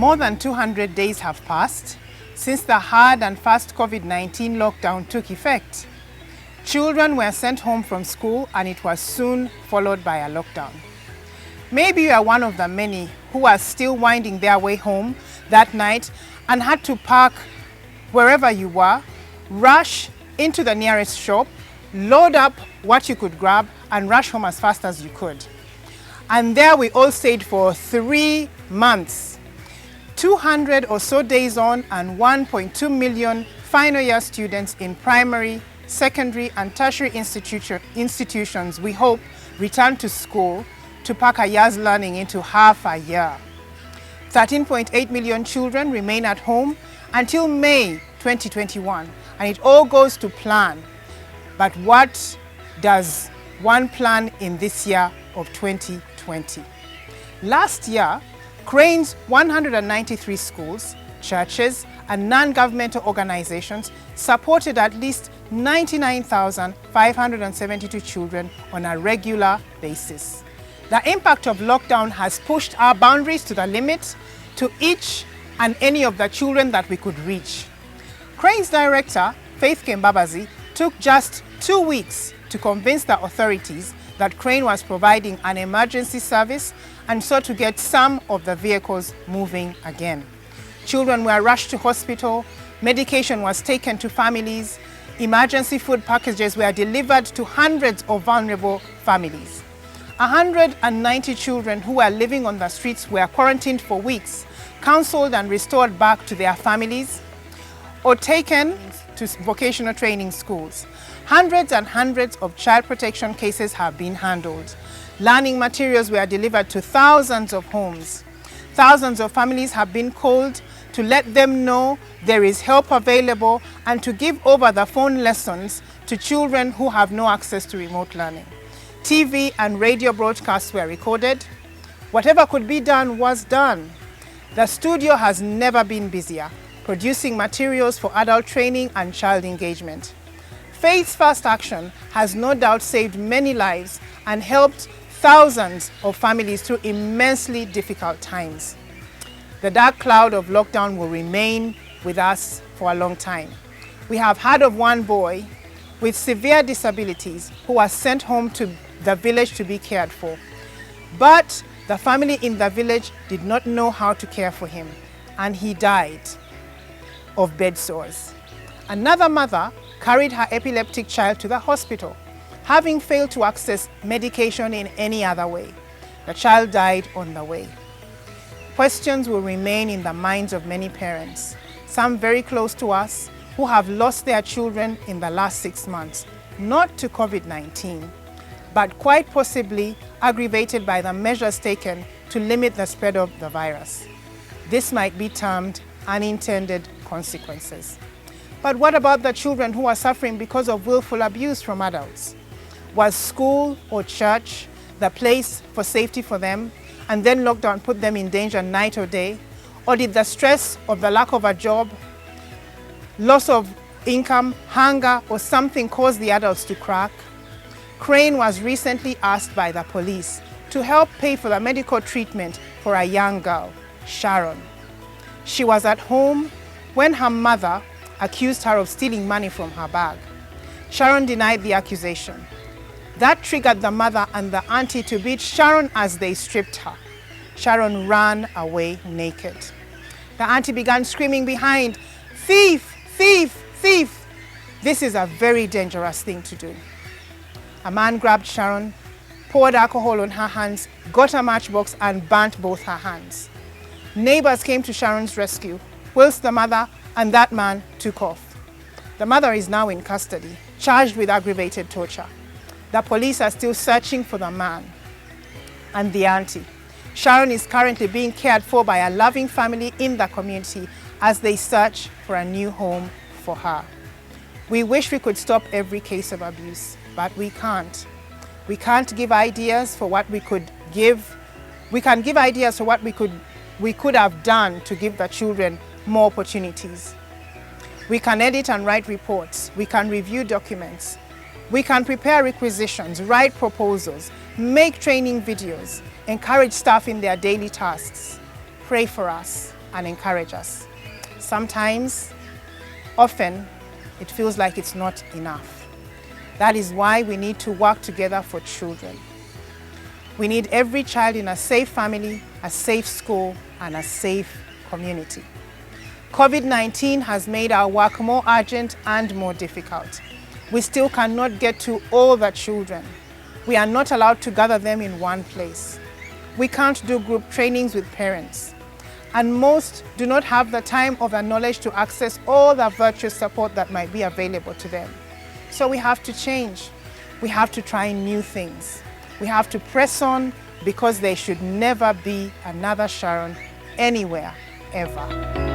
More than 200 days have passed since the hard and fast COVID-19 lockdown took effect. Children were sent home from school and it was soon followed by a lockdown. Maybe you are one of the many who are still winding their way home that night and had to park wherever you were, rush into the nearest shop, load up what you could grab and rush home as fast as you could. And there we all stayed for 3 months. 200 or so days on and 1.2 million final year students in primary, secondary and tertiary institutions, we hope, return to school to pack a year's learning into half a year. 13.8 million children remain at home until May 2021, and it all goes to plan. But what does one plan in this year of 2020? Last year, Crane's 193 schools, churches and non-governmental organizations supported at least 99,572 children on a regular basis. The impact of lockdown has pushed our boundaries to the limit to each and any of the children that we could reach. Crane's director, Faith Kembabazi, took just 2 weeks to convince the authorities that Crane was providing an emergency service and so to get some of the vehicles moving again. Children were rushed to hospital, medication was taken to families, emergency food packages were delivered to hundreds of vulnerable families. 190 children who were living on the streets were quarantined for weeks, counseled and restored back to their families, or taken to vocational training schools. Hundreds and hundreds of child protection cases have been handled. Learning materials were delivered to thousands of homes. Thousands of families have been called to let them know there is help available and to give over the phone lessons to children who have no access to remote learning. TV and radio broadcasts were recorded. Whatever could be done was done. The studio has never been busier, producing materials for adult training and child engagement. Faith's First Action has no doubt saved many lives and helped thousands of families through immensely difficult times. The dark cloud of lockdown will remain with us for a long time. We have heard of one boy with severe disabilities who was sent home to the village to be cared for. But the family in the village did not know how to care for him, and he died of bed sores. Another mother carried her epileptic child to the hospital, having failed to access medication in any other way. The child died on the way. Questions will remain in the minds of many parents, some very close to us, who have lost their children in the last 6 months, not to COVID-19, but quite possibly aggravated by the measures taken to limit the spread of the virus. This might be termed unintended consequences. But what about the children who are suffering because of willful abuse from adults? Was school or church the place for safety for them, and then lockdown put them in danger night or day? Or did the stress of the lack of a job, loss of income, hunger, or something cause the adults to crack? Crane was recently asked by the police to help pay for the medical treatment for a young girl, Sharon. She was at home when her mother accused her of stealing money from her bag. Sharon denied the accusation. That triggered the mother and the auntie to beat Sharon as they stripped her. Sharon ran away naked. The auntie began screaming behind, "Thief, thief, thief!" This is a very dangerous thing to do. A man grabbed Sharon, poured alcohol on her hands, got a matchbox and burnt both her hands. Neighbors came to Sharon's rescue, whilst the mother and that man took off. The mother is now in custody, charged with aggravated torture. The police are still searching for the man and the auntie. Sharon is currently being cared for by a loving family in the community as they search for a new home for her. We wish we could stop every case of abuse, but we can't. We can't give ideas for what we could give. We can give ideas for what we could have done to give the children more opportunities. We can edit and write reports. We can review documents. We can prepare requisitions, write proposals, make training videos, encourage staff in their daily tasks. Pray for us. and encourage us. Sometimes, often, it feels like it's not enough. That is why we need to work together for children. We need every child in a safe family, a safe school, and a safe community. COVID-19 has made our work more urgent and more difficult. We still cannot get to all the children. We are not allowed to gather them in one place. We can't do group trainings with parents. And most do not have the time or the knowledge to access all the virtual support that might be available to them. So we have to change. We have to try new things. We have to press on because there should never be another Sharon anywhere, ever.